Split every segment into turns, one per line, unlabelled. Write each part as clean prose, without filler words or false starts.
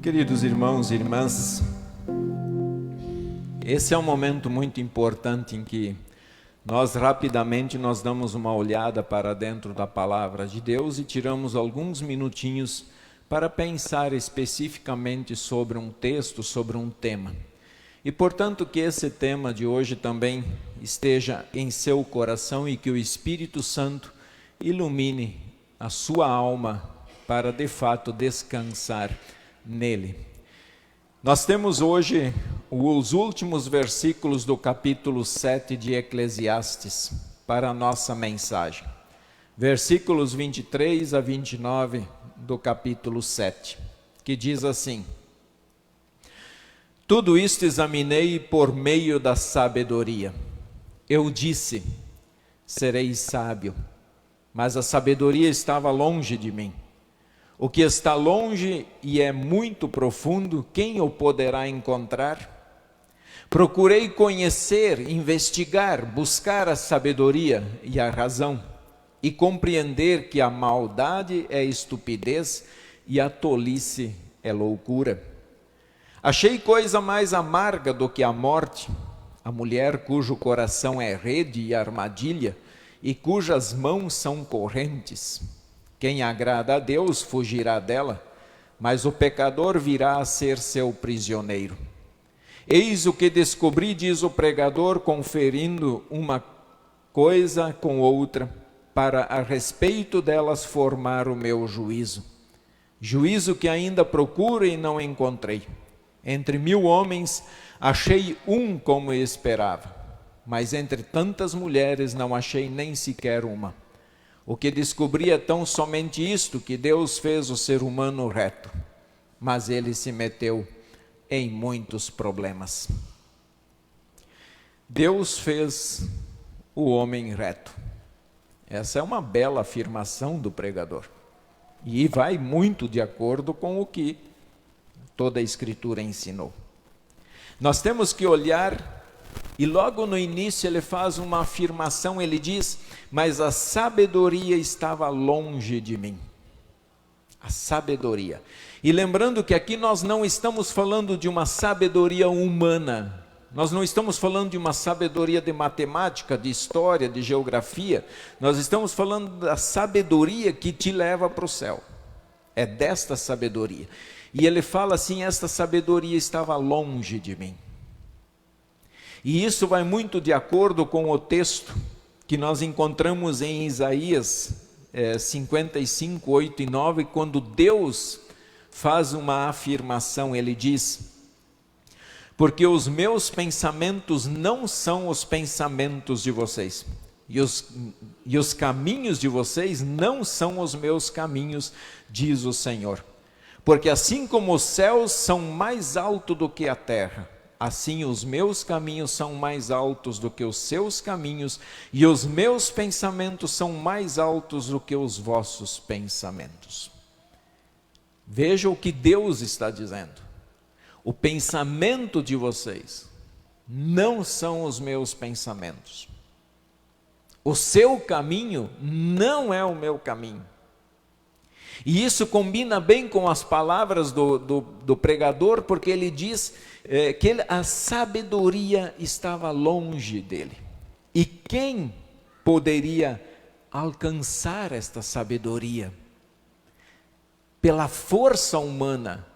Queridos irmãos e irmãs, esse é um momento muito importante em que nós rapidamente damos uma olhada para dentro da palavra de Deus e tiramos alguns minutinhos para pensar especificamente sobre um texto, sobre um tema. E portanto que esse tema de hoje também esteja em seu coração e que o Espírito Santo ilumine a sua alma para de fato descansar nele. Nós temos hoje os últimos versículos do capítulo 7 de Eclesiastes para a nossa mensagem. Versículos 23 a 29 do capítulo 7, que diz assim: Tudo isto examinei por meio da sabedoria. Eu disse, serei sábio, mas a sabedoria estava longe de mim. O que está longe e é muito profundo, quem o poderá encontrar? Procurei conhecer, investigar, buscar a sabedoria e a razão, e compreender que a maldade é estupidez e a tolice é loucura. Achei coisa mais amarga do que a morte, a mulher cujo coração é rede e armadilha, e cujas mãos são correntes. Quem agrada a Deus fugirá dela, mas o pecador virá a ser seu prisioneiro. Eis o que descobri, diz o pregador, conferindo uma coisa com outra, para a respeito delas formar o meu juízo. Juízo que ainda procuro e não encontrei. Entre 1000 homens achei um como esperava, mas entre tantas mulheres não achei nem sequer uma. O que descobri é tão somente isto, que Deus fez o ser humano reto, mas ele se meteu em muitos problemas. Deus fez o homem reto. Essa é uma bela afirmação do pregador. E vai muito de acordo com o que toda a Escritura ensinou. Nós temos que olhar, e logo no início ele faz uma afirmação, ele diz, mas a sabedoria estava longe de mim. A sabedoria. E lembrando que aqui nós não estamos falando de uma sabedoria humana, nós não estamos falando de uma sabedoria de matemática, de história, de geografia, nós estamos falando da sabedoria que te leva para o céu. É desta sabedoria. E ele fala assim, esta sabedoria estava longe de mim. E isso vai muito de acordo com o texto que nós encontramos em Isaías 55, 8 e 9, quando Deus faz uma afirmação, ele diz, porque os meus pensamentos não são os pensamentos de vocês, e os caminhos de vocês não são os meus caminhos, diz o Senhor. Porque assim como os céus são mais altos do que a terra, assim os meus caminhos são mais altos do que os seus caminhos, e os meus pensamentos são mais altos do que os vossos pensamentos. Veja o que Deus está dizendo. O pensamento de vocês não são os meus pensamentos. O seu caminho não é o meu caminho. E isso combina bem com as palavras do pregador, porque ele diz que a sabedoria estava longe dele. E quem poderia alcançar esta sabedoria? Pela força humana,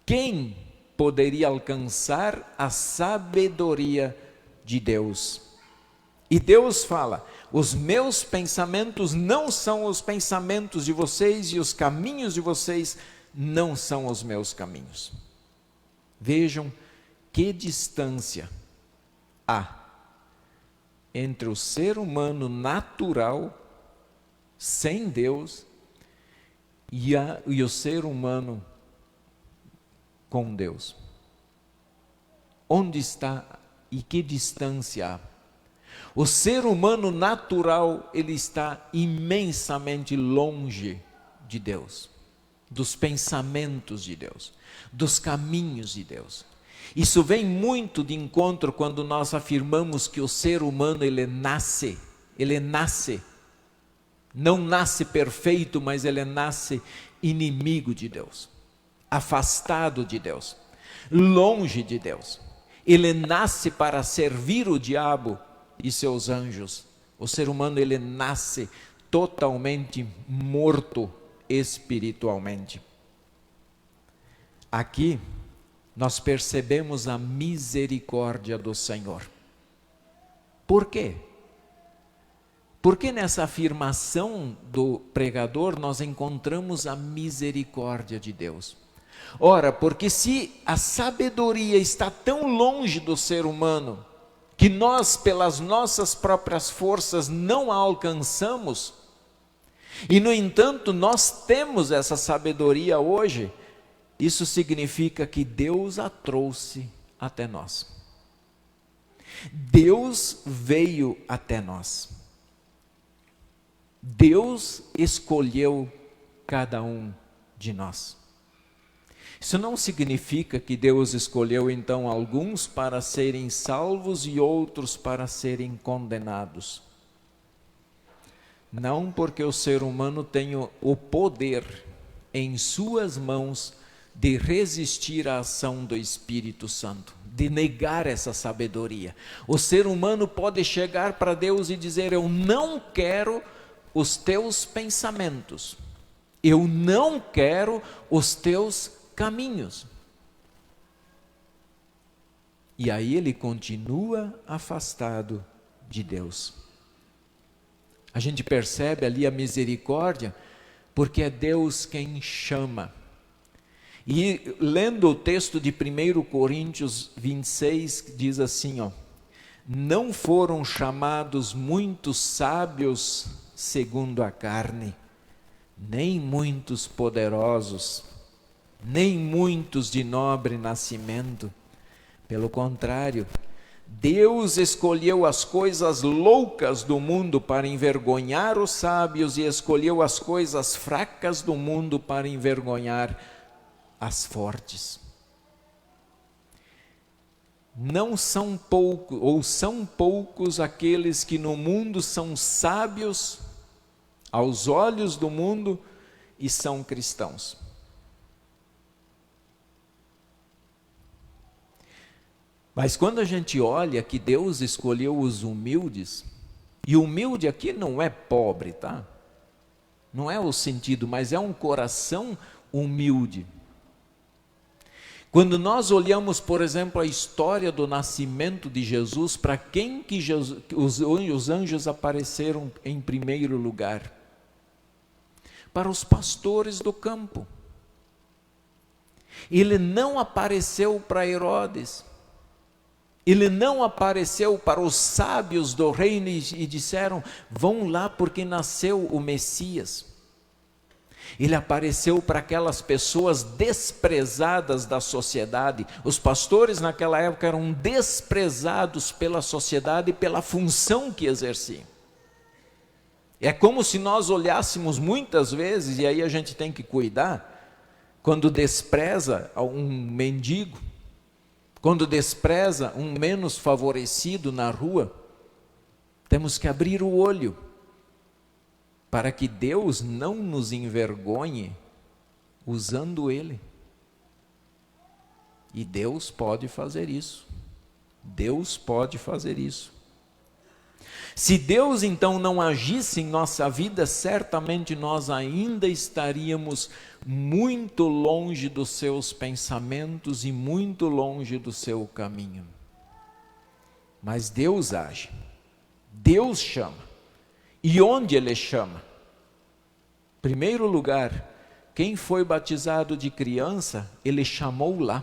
quem poderia alcançar a sabedoria de Deus? E Deus fala, os meus pensamentos não são os pensamentos de vocês, e os caminhos de vocês não são os meus caminhos. Vejam que distância há entre o ser humano natural, sem Deus, e o ser humano com Deus. Onde está e que distância há? O ser humano natural, ele está imensamente longe de Deus, dos pensamentos de Deus, dos caminhos de Deus. Isso vem muito de encontro quando nós afirmamos que o ser humano, ele nasce, não nasce perfeito, mas ele nasce inimigo de Deus. afastado de Deus, longe de Deus. Ele nasce para servir o diabo e seus anjos. O ser humano, ele nasce totalmente morto espiritualmente. Aqui nós percebemos a misericórdia do Senhor. Por quê? Porque nessa afirmação do pregador nós encontramos a misericórdia de Deus. Ora, porque se a sabedoria está tão longe do ser humano, que nós pelas nossas próprias forças não a alcançamos, e no entanto nós temos essa sabedoria hoje, isso significa que Deus a trouxe até nós. Deus veio até nós. Deus escolheu cada um de nós. Isso não significa que Deus escolheu então alguns para serem salvos e outros para serem condenados. Não, porque o ser humano tem o poder em suas mãos de resistir à ação do Espírito Santo, de negar essa sabedoria. O ser humano pode chegar para Deus e dizer: eu não quero os teus pensamentos, eu não quero os teus caminhos. E aí ele continua afastado de Deus. A gente percebe ali a misericórdia, porque é Deus quem chama. E lendo o texto de 1 Coríntios 26, diz assim, não foram chamados muitos sábios segundo a carne, nem muitos poderosos, nem muitos de nobre nascimento. Pelo contrário, Deus escolheu as coisas loucas do mundo para envergonhar os sábios e escolheu as coisas fracas do mundo para envergonhar as fortes. Não são poucos, ou são poucos aqueles que no mundo são sábios aos olhos do mundo e são cristãos. Mas quando a gente olha que Deus escolheu os humildes, e humilde aqui não é pobre, tá? Não é o sentido, mas é um coração humilde. Quando nós olhamos, por exemplo, a história do nascimento de Jesus, para quem que os anjos apareceram em primeiro lugar? Para os pastores do campo. Ele não apareceu para Herodes. Ele não apareceu para os sábios do reino e disseram: vão lá porque nasceu o Messias. Ele apareceu para aquelas pessoas desprezadas da sociedade. Os pastores naquela época eram desprezados pela sociedade e pela função que exerciam. É como se nós olhássemos muitas vezes, e aí a gente tem que cuidar, quando despreza um mendigo, quando despreza um menos favorecido na rua, temos que abrir o olho, para que Deus não nos envergonhe usando ele. E Deus pode fazer isso. Deus pode fazer isso. Se Deus então não agisse em nossa vida, certamente nós ainda estaríamos muito longe dos seus pensamentos e muito longe do seu caminho. Mas Deus age. Deus chama. E onde Ele chama? Em primeiro lugar, quem foi batizado de criança, Ele chamou lá.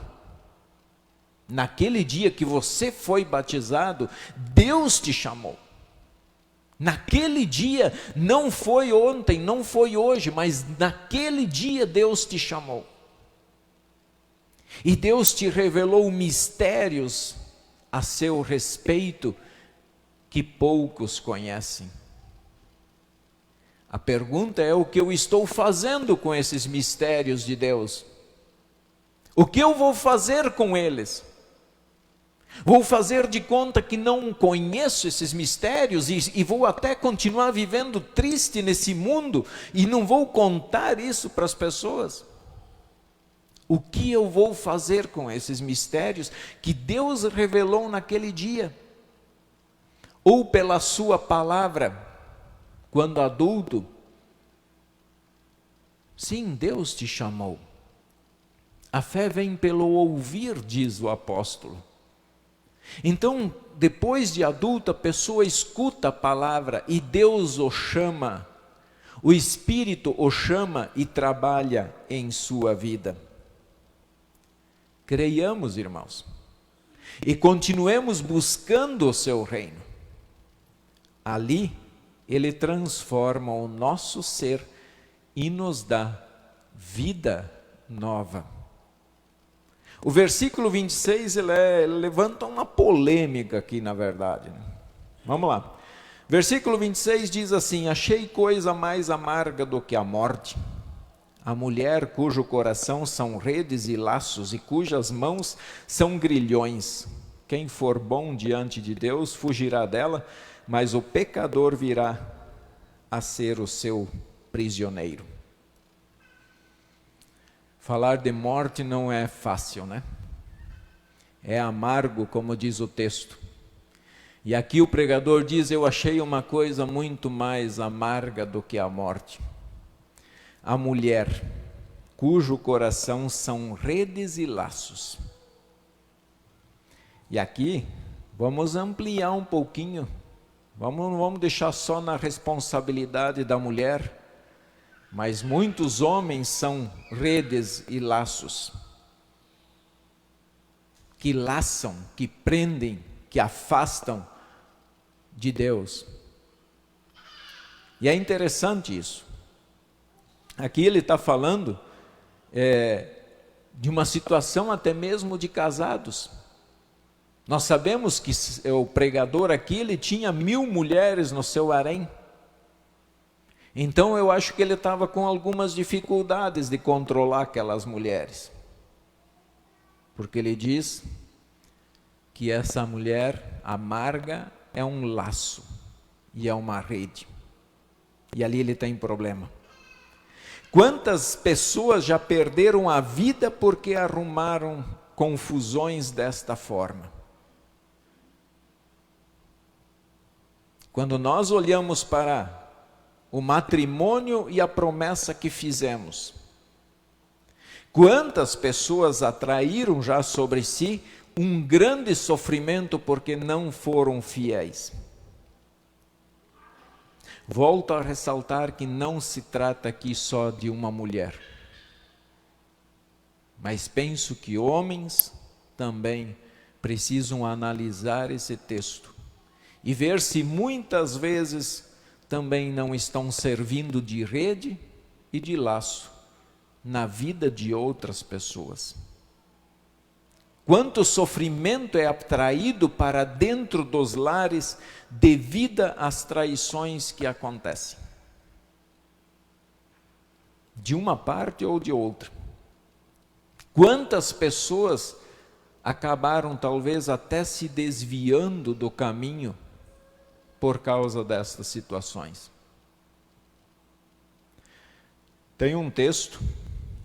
Naquele dia que você foi batizado, Deus te chamou. Naquele dia, não foi ontem, não foi hoje, mas naquele dia Deus te chamou. E Deus te revelou mistérios a seu respeito que poucos conhecem. A pergunta é: o que eu estou fazendo com esses mistérios de Deus? O que eu vou fazer com eles? Vou fazer de conta que não conheço esses mistérios e vou até continuar vivendo triste nesse mundo e não vou contar isso para as pessoas? O que eu vou fazer com esses mistérios que Deus revelou naquele dia? Ou pela sua palavra, quando adulto? Sim, Deus te chamou. A fé vem pelo ouvir, diz o apóstolo. Então, depois de adulta, a pessoa escuta a palavra e Deus o chama. O Espírito o chama e trabalha em sua vida. Creiamos, irmãos, e continuemos buscando o seu reino. Ali, Ele transforma o nosso ser e nos dá vida nova. O versículo 26, ele levanta uma polêmica aqui, na verdade. Vamos lá. Versículo 26 diz assim: achei coisa mais amarga do que a morte, a mulher cujo coração são redes e laços e cujas mãos são grilhões. Quem for bom diante de Deus fugirá dela, mas o pecador virá a ser o seu prisioneiro. Falar de morte não é fácil, né? É amargo, como diz o texto. E aqui o pregador diz: eu achei uma coisa muito mais amarga do que a morte. A mulher, cujo coração são redes e laços. E aqui, vamos ampliar um pouquinho. Não vamos deixar só na responsabilidade da mulher. Mas muitos homens são redes e laços, que laçam, que prendem, que afastam de Deus. E é interessante isso. Aqui ele está falando de uma situação até mesmo de casados. Nós sabemos que o pregador aqui, ele tinha 1000 mulheres no seu harém. Então eu acho que ele estava com algumas dificuldades de controlar aquelas mulheres. Porque ele diz que essa mulher amarga é um laço e é uma rede. E ali ele tem problema. Quantas pessoas já perderam a vida porque arrumaram confusões desta forma? Quando nós olhamos para o matrimônio e a promessa que fizemos, quantas pessoas atraíram já sobre si um grande sofrimento porque não foram fiéis? Volto a ressaltar que não se trata aqui só de uma mulher, mas penso que homens também precisam analisar esse texto e ver se muitas vezes também não estão servindo de rede e de laço na vida de outras pessoas. Quanto sofrimento é atraído para dentro dos lares devido às traições que acontecem, de uma parte ou de outra. Quantas pessoas acabaram talvez até se desviando do caminho por causa destas situações. Tem um texto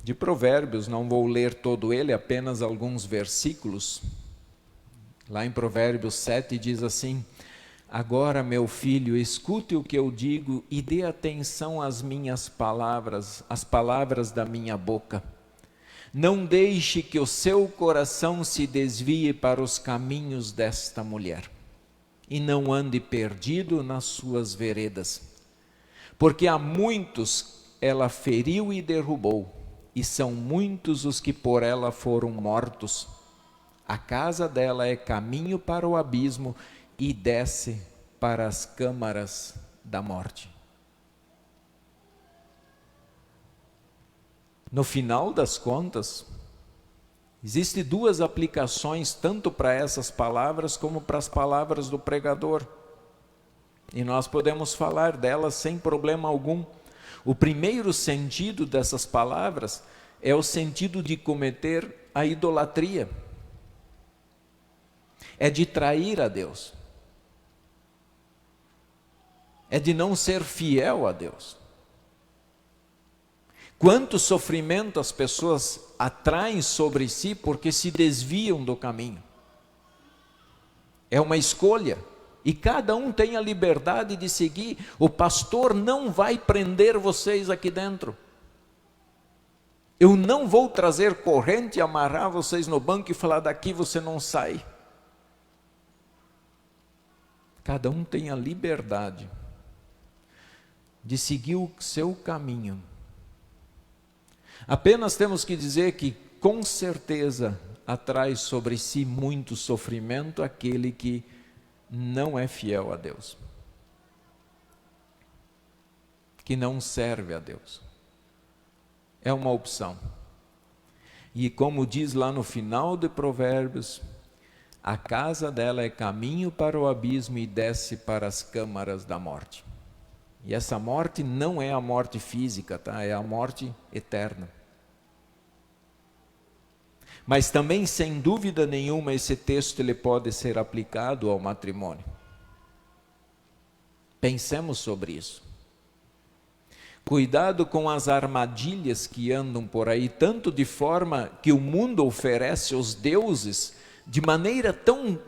de Provérbios, não vou ler todo ele, apenas alguns versículos. Lá em Provérbios 7 diz assim: agora, meu filho, escute o que eu digo e dê atenção às minhas palavras, às palavras da minha boca. Não deixe que o seu coração se desvie para os caminhos desta mulher, e não ande perdido nas suas veredas, porque há muitos ela feriu e derrubou, e são muitos os que por ela foram mortos. A casa dela é caminho para o abismo e desce para as câmaras da morte. No final das contas, existem duas aplicações, tanto para essas palavras como para as palavras do pregador. E nós podemos falar delas sem problema algum. O primeiro sentido dessas palavras é o sentido de cometer a idolatria. É de trair a Deus. É de não ser fiel a Deus. Quanto sofrimento as pessoas atraem sobre si porque se desviam do caminho. É uma escolha. E cada um tem a liberdade de seguir. O pastor não vai prender vocês aqui dentro. Eu não vou trazer corrente e amarrar vocês no banco e falar: daqui você não sai. Cada um tem a liberdade de seguir o seu caminho. Apenas temos que dizer que, com certeza, atrai sobre si muito sofrimento aquele que não é fiel a Deus, que não serve a Deus. É uma opção. E como diz lá no final de Provérbios, a casa dela é caminho para o abismo e desce para as câmaras da morte. E essa morte não é a morte física, tá? É a morte eterna. Mas também, sem dúvida nenhuma, esse texto ele pode ser aplicado ao matrimônio. Pensemos sobre isso. Cuidado com as armadilhas que andam por aí, tanto de forma que o mundo oferece aos deuses, de maneira tão,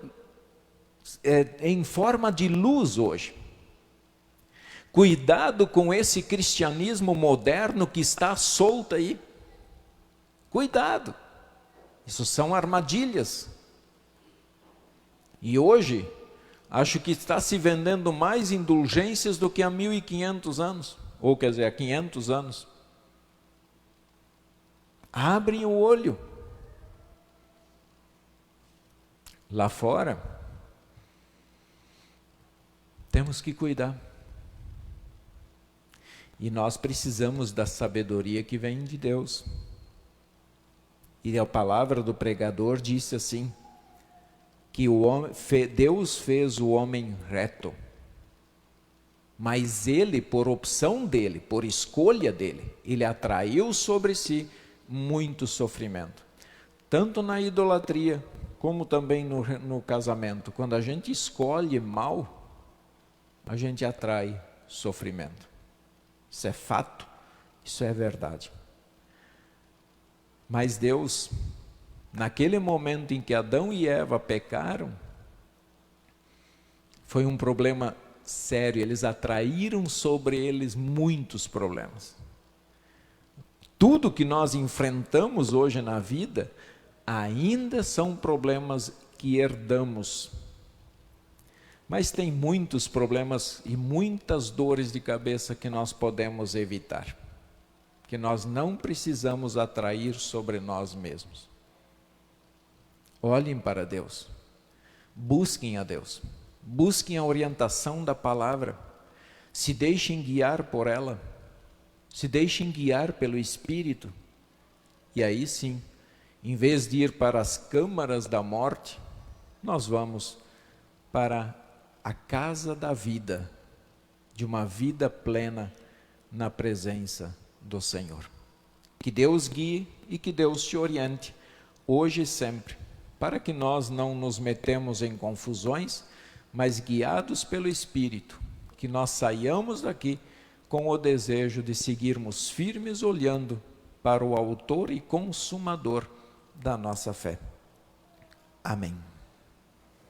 em forma de luz hoje. Cuidado com esse cristianismo moderno que está solto aí. Cuidado. Isso são armadilhas. E hoje, acho que está se vendendo mais indulgências do que há 1500 anos. Ou quer dizer, há 500 anos. Abrem o olho. Lá fora, temos que cuidar. E nós precisamos da sabedoria que vem de Deus. E a palavra do pregador disse assim, que Deus fez o homem reto, mas ele, por opção dele, por escolha dele, ele atraiu sobre si muito sofrimento, tanto na idolatria, como também no casamento. Quando a gente escolhe mal, a gente atrai sofrimento. Isso é fato, isso é verdade. Mas Deus, naquele momento em que Adão e Eva pecaram, foi um problema sério, eles atraíram sobre eles muitos problemas. Tudo que nós enfrentamos hoje na vida, ainda são problemas que herdamos. Mas tem muitos problemas e muitas dores de cabeça que nós podemos evitar, que nós não precisamos atrair sobre nós mesmos. Olhem para Deus, busquem a Deus, busquem a orientação da palavra, se deixem guiar por ela, se deixem guiar pelo Espírito, e aí sim, em vez de ir para as câmaras da morte, nós vamos para a casa da vida, de uma vida plena na presença do Senhor. Que Deus guie e que Deus te oriente, hoje e sempre, para que nós não nos metemos em confusões, mas guiados pelo Espírito, que nós saiamos daqui com o desejo de seguirmos firmes, olhando para o autor e consumador da nossa fé. Amém.